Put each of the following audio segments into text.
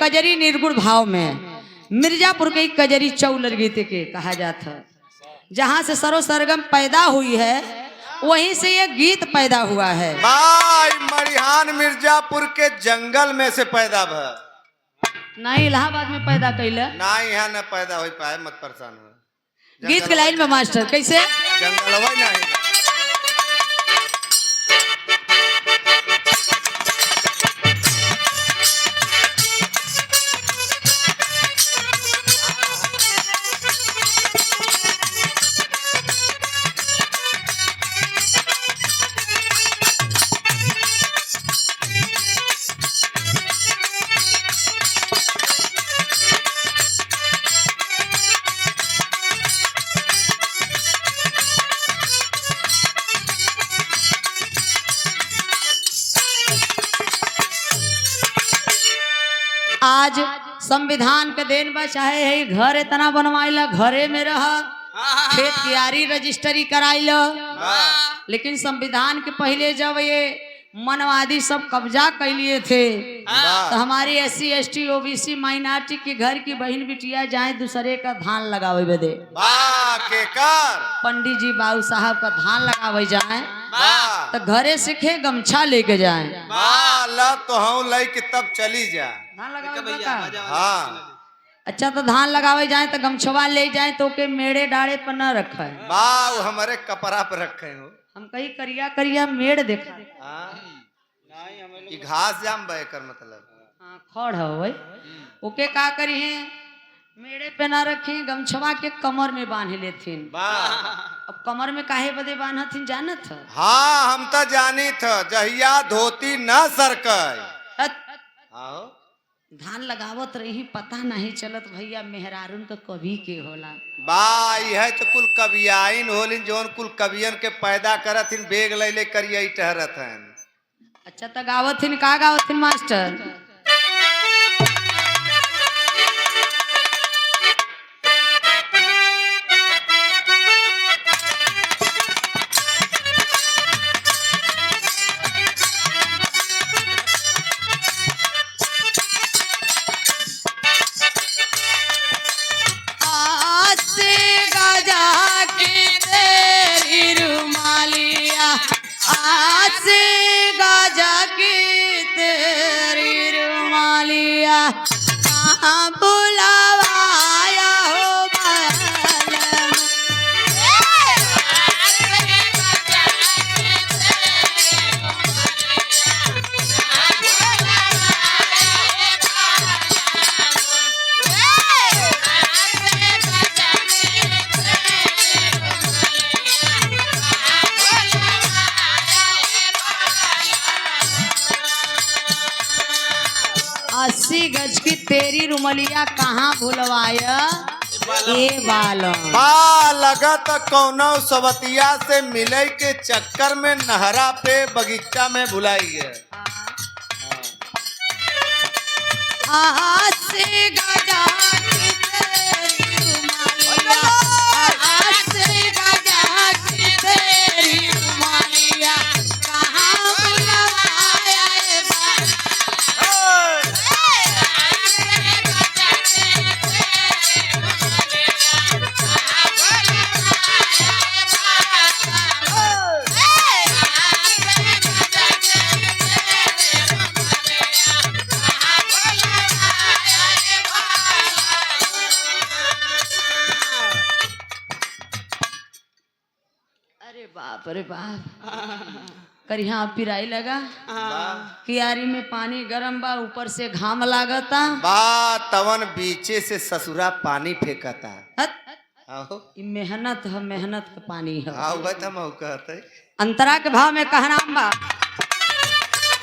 कजरी निर्गुण भाव में मिर्जापुर के कजरी चौलर गीत के कहा जाता है। जहाँ से सरो सरगम पैदा हुई है वहीं से ये गीत पैदा हुआ है। भाई मरिहान मिर्जापुर के जंगल में से पैदा भा नहीं इलाहाबाद में पैदा कैले ना यहाँ न पैदा हो पाए मत परेशान हो। गीत के लाइन में मास्टर कैसे जंगलवा नहीं आज संविधान के देन बा चाहे है घर इतना बनवाइला घरे में रह खेत कियारी रजिस्ट्री कराइला लेकिन संविधान के पहले जब ये मनवादी सब कब्जा कर लिए थे तो हमारी SC ST OBC माइनॉरिटी के घर की बहन बिटिया जाए दूसरे का धान लगावे बदे पंडित जी बाबू साहब का धान लगावे जाए तो घरे से खे गमछा लेके जाए तो हम ले के तब चली जा धान लगावे का हाँ अच्छा तो धान लगावे जाए तो गमछवा ले जाए तो के मेड़े डाड़े पर न रखे बाऊ हमारे कपड़ा पर रखे हो हम कहीं करिया करिया मेड़ देखा ये घास जाम कर मतलब हाँ खड़ है वही ओके का करी है मेड़े पे ना रखे गमछवा के कमर में बांध लेथिन अब कमर में काहे बदे बांधथिन जानत है हाँ हम तो जानी था जहिया धोती न सरकय धान लगावत रही पता नहीं चलत भैया मेहरारून तो कभी के होला बा यह तो कुल कवियाइन होलिन जोन कुल कवियन के पैदा करथिन बेग ले ले करिया ठहरत हैं। अच्छा तो गावथिन का गावथिन मास्टर गज की तेरी रुमलिया कहाँ भुलवाया ए बालम लगत कौनो सवतिया से मिले के चक्कर में नहरा पे बगीचा में भुलाई है। से गजा की तेरी रुमलिया से गजा की तेरी रुमलिया कहाँ भुलवाया ए अरे बाप करिया पिराई लगा कियारी में पानी गरम बा ऊपर से घाम लागता बा तवन बीचे से ससुरा पानी फेंकता मेहनत है मेहनत का पानी है अंतरा के भाव में कहना बा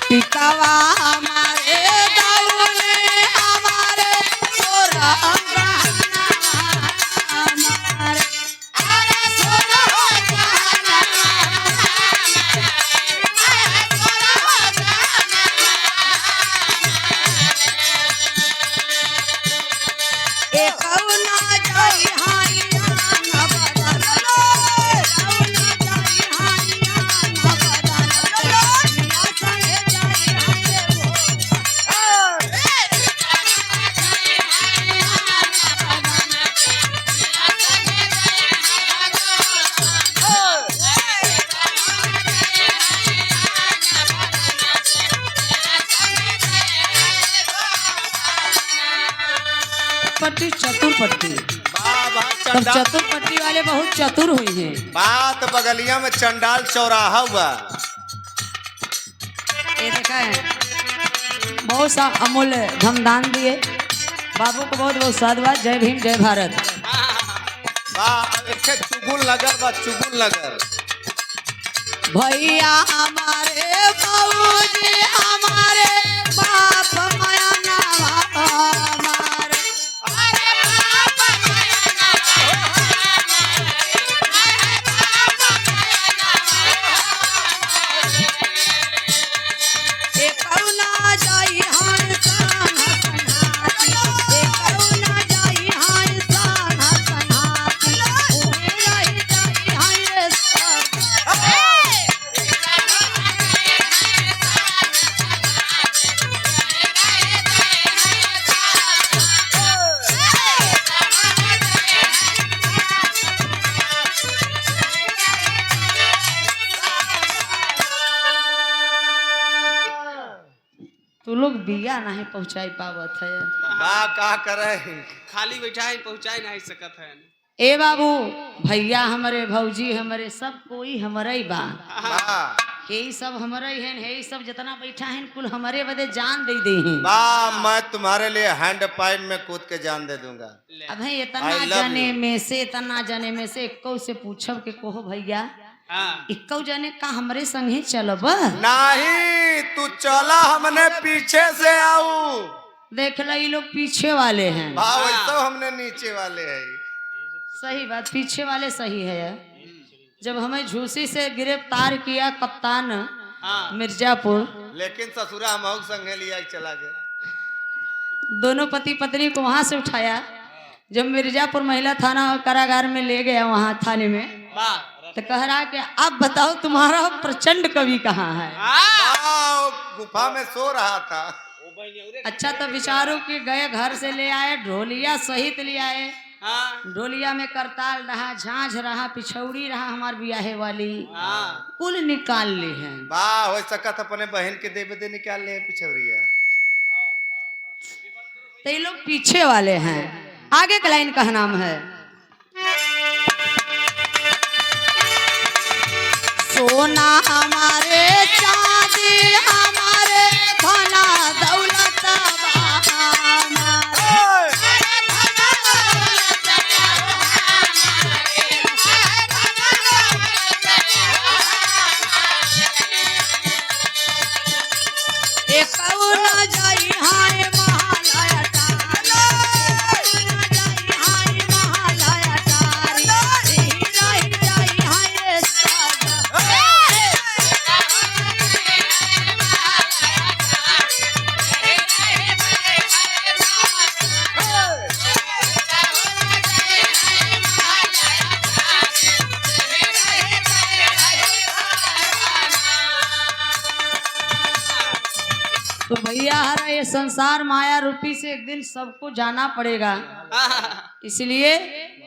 पिकावा हमारे दाऊने हमारे पट्टी चतुर पट्टी। वाह वाह तब चंडाल। चतुर पट्टी वाले बहुत चतुर हुई हैं। बात बगलिया में चंडाल चौराहा हुआ। ये देखा है, बहुत सा अमूल्य धमदान दिए बाबू को, बहुत बहुत साधुवाद। जय भीम जय भारत। वाह एक चुगुल नगर बा, चुगुल नगर। भैया हमारे बाबूजी हमारे बाप माया नाम हमारे। एक कौना जाई हाय साना सन्हाती, एक कौना जाई हाय साना सन्हाती, ओहे रही जाई हाय सब। तू लोग बिया नहीं पहुंचाई पावत है। वाह का करे। खाली बैठा है पहुंचाई नहीं सकत है। ए बाबू, भैया हमारे भौजी हमारे सब कोई हमारे ही बा। वाह यही सब हमारे ही हैं, यही सब जितना बैठा है कुल हमारे बदे जान दे दे हैं। वाह मैं तुम्हारे लिए हैंड पाइप में कूद के जान दे दूंगा। अब है इतना I love जाने you. में से, इतना जाने में से इक्को से पूछब के कोहो भैया हाँ इक्को जाने का हमरे संगे चलब। नहीं तू चला, हमने पीछे से आऊ। देख लो ये लोग पीछे वाले हैं। वाह वैसे हमने नीचे वाले है। सही बात, पीछे वाले सही है। जब हमें झूसी से गिरफ्तार किया कप्तान हाँ मिर्जापुर, लेकिन ससुरा हम संगे लिया के चला गए। दोनों पति पत्नी को वहां से उठाया। जब मिर्जापुर महिला थाना और कारागार में ले गया वहां थाने में, वाह तो कह रहा कि अब बताओ तुम्हारा प्रचंड कवि कहाँ है। वाह, गुफा में सो रहा था। अच्छा तो विचारों के गए, घर से ले आए, ढोलिया सहित ले आए। हाँ ढोलिया में करताल रहा, झांझ रहा, पिछौड़ी रहा, हमार बियाहे वाली हाँ कुल निकाल ली है। वाह हो सकत अपने बहन के देवे दे निकाल ले पिछवरिया। तो ये लोग पीछे वाले हैं। आगे का लाइन का नाम है सोना हमारे चांदी हमारे धना दौलत जाई हाय महालया तो भैया हरा ये संसार माया रूपी से एक दिन सबको जाना पड़ेगा। इसलिए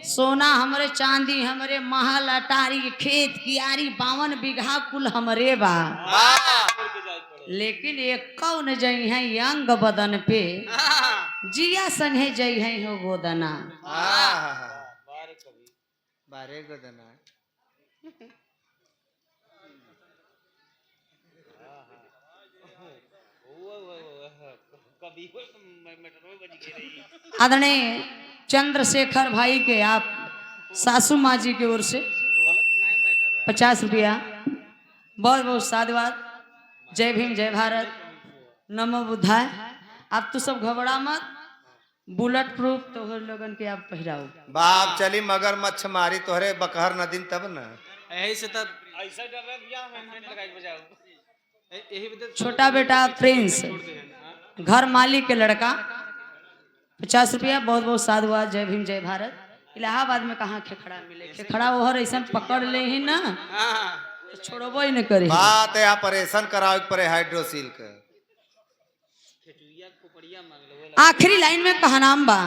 सोना हमरे, चांदी हमरे, महल अटारी, खेत कियारी 52 बीघा कुल हमरे बा। लेकिन एक कौन जई है अंग बदन पे, जिया संगे जई है हो गोदना। बारे गोदना आदरणीय चंद्रशेखर भाई के आप सासू माँ जी की ओर से 50 रुपया, बहुत बहुत साधुवाद। जय भीम जय भारत, नमो बुद्धाय। आप तो सब घबरा मत, बुलेट प्रूफ तो लोगन के आप पहराओ। बाप चली मगर मच्छ मारी तोहरे बकहर नदीन तब न यही से तब ऐसा डर रहा दिया मैं लगाई बजाओ। यही बदल छोटा बेटा प्रिंस, घर मालिक के लड़का 50 रुपया, बहुत बहुत साधुवाद। जय भीम जय भारत। इलाहाबाद में कहाँ खेखड़ा मिले, खेखड़ा ओहर ऐसा पकड़ ले ही ना तो छोड़बो ही न करे। बात है ऑपरेशन करावे के पड़े हाइड्रोसील के। आखिरी लाइन में कहा नाम बा,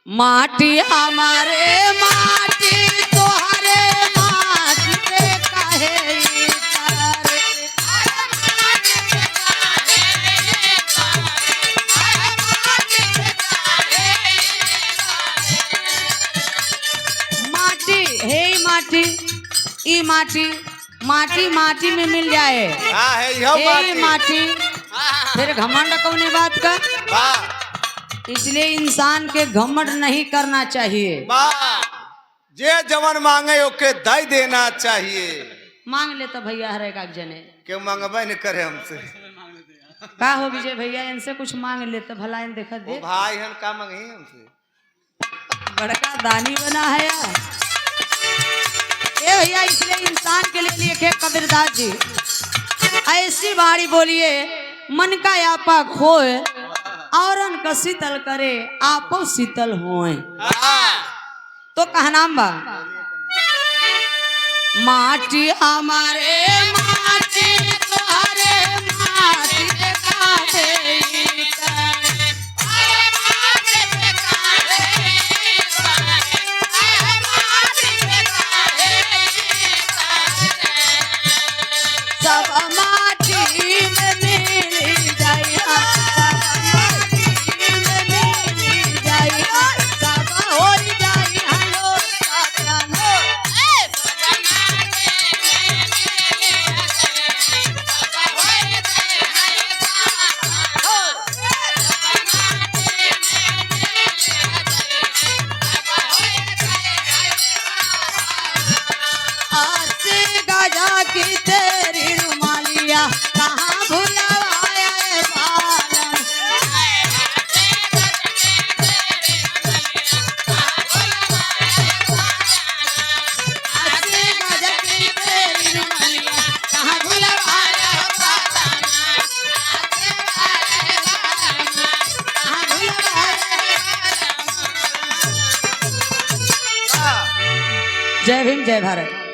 माटी हमारे माटी तोहरे माटी पे काहे इतरे। माटी माटी माटी में मिल जाए, हाँ है यह यही माटी माटी फिर घमंड कौने बात का। वाह इसलिए इंसान के घमंड नहीं करना चाहिए। वाह जे जवन मांगे ओके दई देना चाहिए। मांग ले तो भैया हर एक जने क्यों मांगबे न करे हमसे। का हो विजय भैया, इनसे कुछ मांग ले तो भला इन देखा वो दे। भाई हम का मांगे हमसे। बड़का दानी बना है यार ए भैया। इसलिए इंसान के लिए लिखे कबीरदास जी, ऐसी बाड़ी बोलिए मन का आपा खोए, औरन का शीतल करे आपो शीतल होए। तो कहनाम बा माटी हमारे माटी तुम्हारे माटी काहे सब माटी में मिल जाई, सब माटी में मिल जाई, सब हो जाई हलो सपनो। आसे गजा की तेरी रुमालिया कहाँ भुलवाया है बालम। आसे गजा की तेरी रुमालिया कहाँ भुलवाया है बालम, कहाँ भुलवाया है। जय भीम जय भारत।